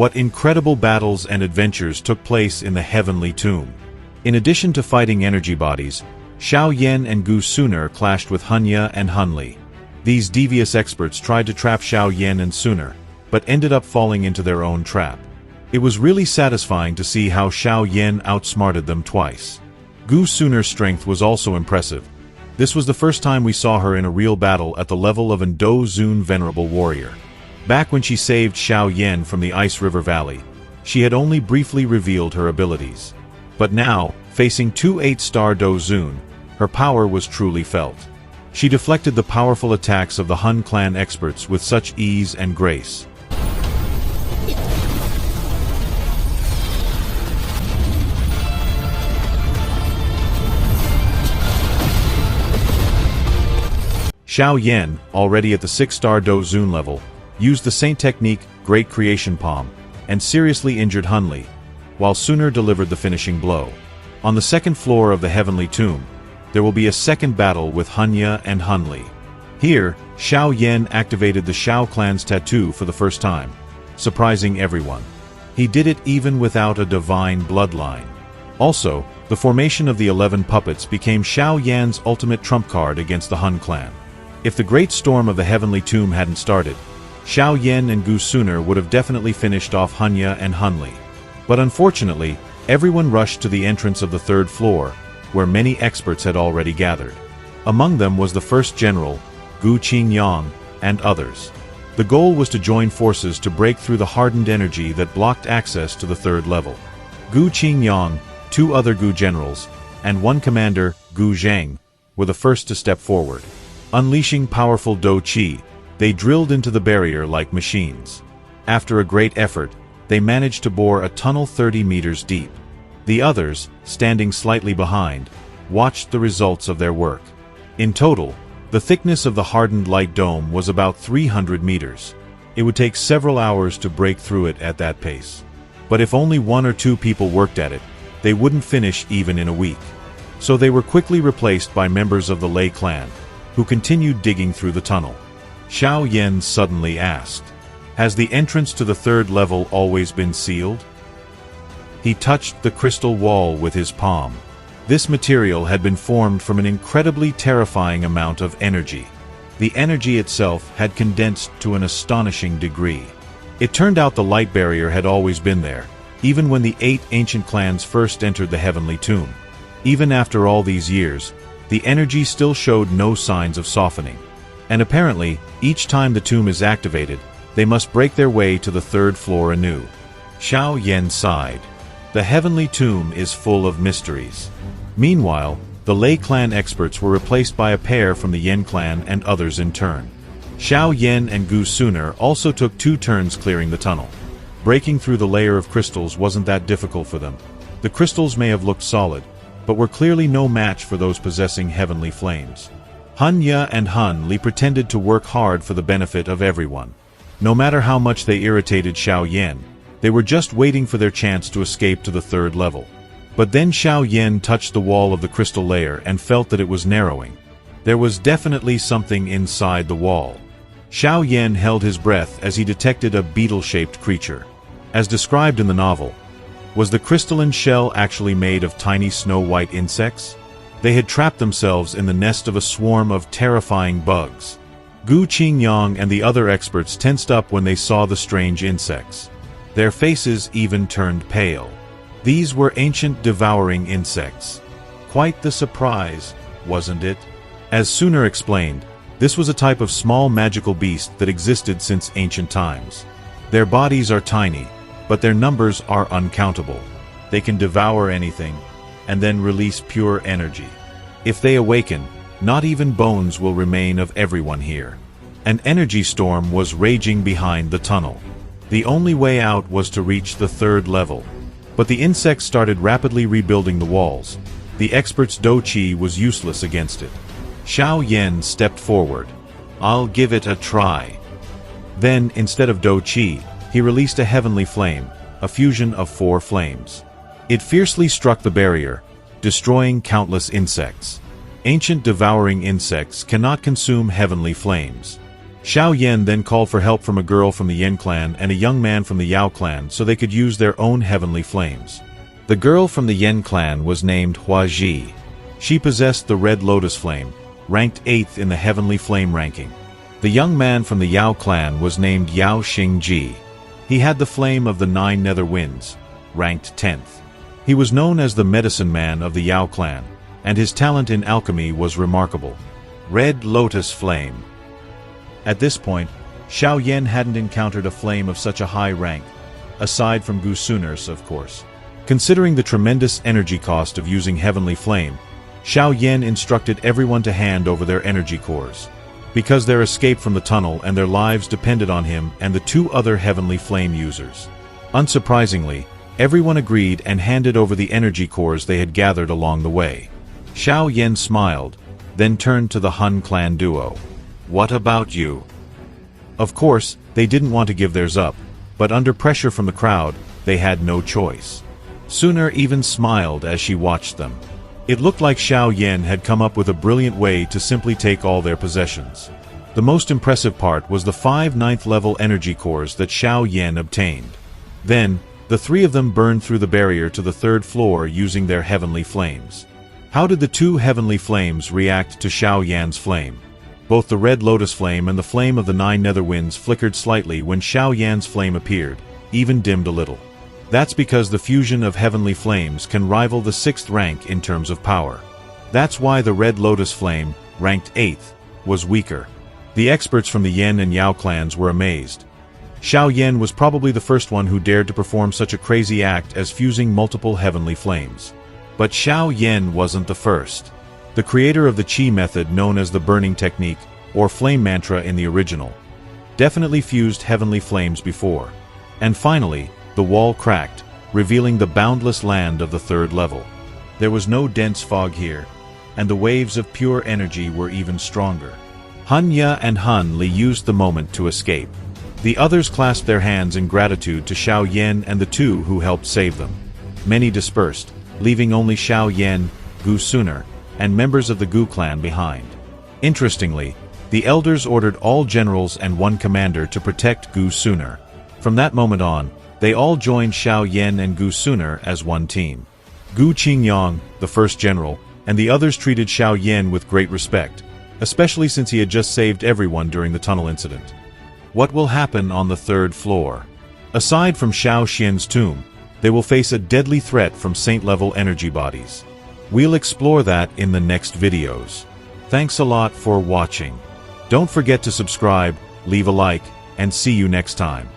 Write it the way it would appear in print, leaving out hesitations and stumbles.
What incredible battles and adventures took place in the Heavenly Tomb. In addition to fighting energy bodies, Xiao Yan and Gu Suner clashed with Hunya and Hunli. These devious experts tried to trap Xiao Yan and Suner, but ended up falling into their own trap. It was really satisfying to see how Xiao Yan outsmarted them twice. Gu Suner's strength was also impressive. This was the first time we saw her in a real battle at the level of an Do Zun Venerable Warrior. Back when she saved Xiao Yan from the Ice River Valley, she had only briefly revealed her abilities. But now, facing two 8-star Do Zun, her power was truly felt. She deflected the powerful attacks of the Hun clan experts with such ease and grace. Xiao Yan, already at the 6-star Do Zun level, used the same technique, Great Creation Palm, and seriously injured Hunli, while Suner delivered the finishing blow. On the second floor of the Heavenly Tomb, there will be a second battle with Hunya and Hunli. Here, Xiao Yan activated the Xiao clan's tattoo for the first time, surprising everyone. He did it even without a divine bloodline. Also, the formation of the 11 puppets became Xiao Yan's ultimate trump card against the Hun clan. If the great storm of the Heavenly Tomb hadn't started, Xiao Yan and Gu Suner would have definitely finished off Hunya and Hunli. But unfortunately, everyone rushed to the entrance of the third floor, where many experts had already gathered. Among them was the first general, Gu Qingyang, and others. The goal was to join forces to break through the hardened energy that blocked access to the third level. Gu Qingyang, 2 other Gu generals, and 1 commander, Gu Zhang, were the first to step forward. Unleashing powerful Do Qi, they drilled into the barrier like machines. After a great effort, they managed to bore a tunnel 30 meters deep. The others, standing slightly behind, watched the results of their work. In total, the thickness of the hardened light dome was about 300 meters. It would take several hours to break through it at that pace. But if only 1 or 2 people worked at it, they wouldn't finish even in a week. So they were quickly replaced by members of the Lei clan, who continued digging through the tunnel. Xiao Yan suddenly asked, "Has the entrance to the third level always been sealed?" He touched the crystal wall with his palm. This material had been formed from an incredibly terrifying amount of energy. The energy itself had condensed to an astonishing degree. It turned out the light barrier had always been there, even when the 8 ancient clans first entered the Heavenly Tomb. Even after all these years, the energy still showed no signs of softening. And apparently, each time the tomb is activated, they must break their way to the third floor anew. Xiao Yan sighed. The Heavenly Tomb is full of mysteries. Meanwhile, the Lei clan experts were replaced by a pair from the Yan clan and others in turn. Xiao Yan and Gu Suner also took 2 turns clearing the tunnel. Breaking through the layer of crystals wasn't that difficult for them. The crystals may have looked solid, but were clearly no match for those possessing heavenly flames. Hunya and Hunli pretended to work hard for the benefit of everyone. No matter how much they irritated Xiao Yan, they were just waiting for their chance to escape to the third level. But then Xiao Yan touched the wall of the crystal layer and felt that it was narrowing. There was definitely something inside the wall. Xiao Yan held his breath as he detected a beetle-shaped creature. As described in the novel, was the crystalline shell actually made of tiny snow-white insects? They had trapped themselves in the nest of a swarm of terrifying bugs. Gu Qingyang and the other experts tensed up when they saw the strange insects. Their faces even turned pale. These were ancient devouring insects. Quite the surprise, wasn't it? As Suner explained, this was a type of small magical beast that existed since ancient times. Their bodies are tiny, but their numbers are uncountable. They can devour anything, and then release pure energy. If they awaken, not even bones will remain of everyone here. An energy storm was raging behind the tunnel. The only way out was to reach the third level. But the insects started rapidly rebuilding the walls. The expert's Do Qi was useless against it. Xiao Yan stepped forward. "I'll give it a try." Then, instead of Do Qi, he released a heavenly flame, a fusion of 4 flames. It fiercely struck the barrier, destroying countless insects. Ancient devouring insects cannot consume heavenly flames. Xiao Yan then called for help from a girl from the Yen clan and a young man from the Yao clan so they could use their own heavenly flames. The girl from the Yen clan was named Hua Ji. She possessed the Red Lotus Flame, ranked 8th in the heavenly flame ranking. The young man from the Yao clan was named Yao Xingji. He had the flame of the 9 nether winds, ranked 10th. He was known as the medicine man of the Yao clan, and his talent in alchemy was remarkable. Red Lotus Flame. At this point, Xiao Yan hadn't encountered a flame of such a high rank, aside from Gu Suners, of course. Considering the tremendous energy cost of using heavenly flame, Xiao Yan instructed everyone to hand over their energy cores, because their escape from the tunnel and their lives depended on him and the 2 other heavenly flame users. Unsurprisingly, everyone agreed and handed over the energy cores they had gathered along the way. Xiao Yan smiled, then turned to the Han clan duo. "What about you?" Of course, they didn't want to give theirs up, but under pressure from the crowd, they had no choice. Suner even smiled as she watched them. It looked like Xiao Yan had come up with a brilliant way to simply take all their possessions. The most impressive part was the 5 9th level energy cores that Xiao Yan obtained. Then, the 3 of them burned through the barrier to the 3rd floor using their heavenly flames. How did the 2 heavenly flames react to Xiao Yan's flame? Both the Red Lotus Flame and the flame of the 9 nether winds flickered slightly when Xiao Yan's flame appeared, even dimmed a little. That's because the fusion of heavenly flames can rival the 6th rank in terms of power. That's why the Red Lotus Flame, ranked 8th, was weaker. The experts from the Yen and Yao clans were amazed. Xiao Yan was probably the first one who dared to perform such a crazy act as fusing multiple heavenly flames. But Xiao Yan wasn't the first. The creator of the Qi method known as the burning technique, or flame mantra in the original, definitely fused heavenly flames before. And finally, the wall cracked, revealing the boundless land of the 3rd level. There was no dense fog here, and the waves of pure energy were even stronger. Han Ya and Han Li used the moment to escape. The others clasped their hands in gratitude to Xiao Yan and the 2 who helped save them. Many dispersed, leaving only Xiao Yan, Gu Suner, and members of the Gu clan behind. Interestingly, the elders ordered all generals and 1 commander to protect Gu Suner. From that moment on, they all joined Xiao Yan and Gu Suner as one team. Gu Qingyang, the first general, and the others treated Xiao Yan with great respect, especially since he had just saved everyone during the tunnel incident. What will happen on the 3rd floor? Aside from Xiao Xian's tomb, they will face a deadly threat from saint-level energy bodies. We'll explore that in the next videos. Thanks a lot for watching. Don't forget to subscribe, leave a like, and see you next time.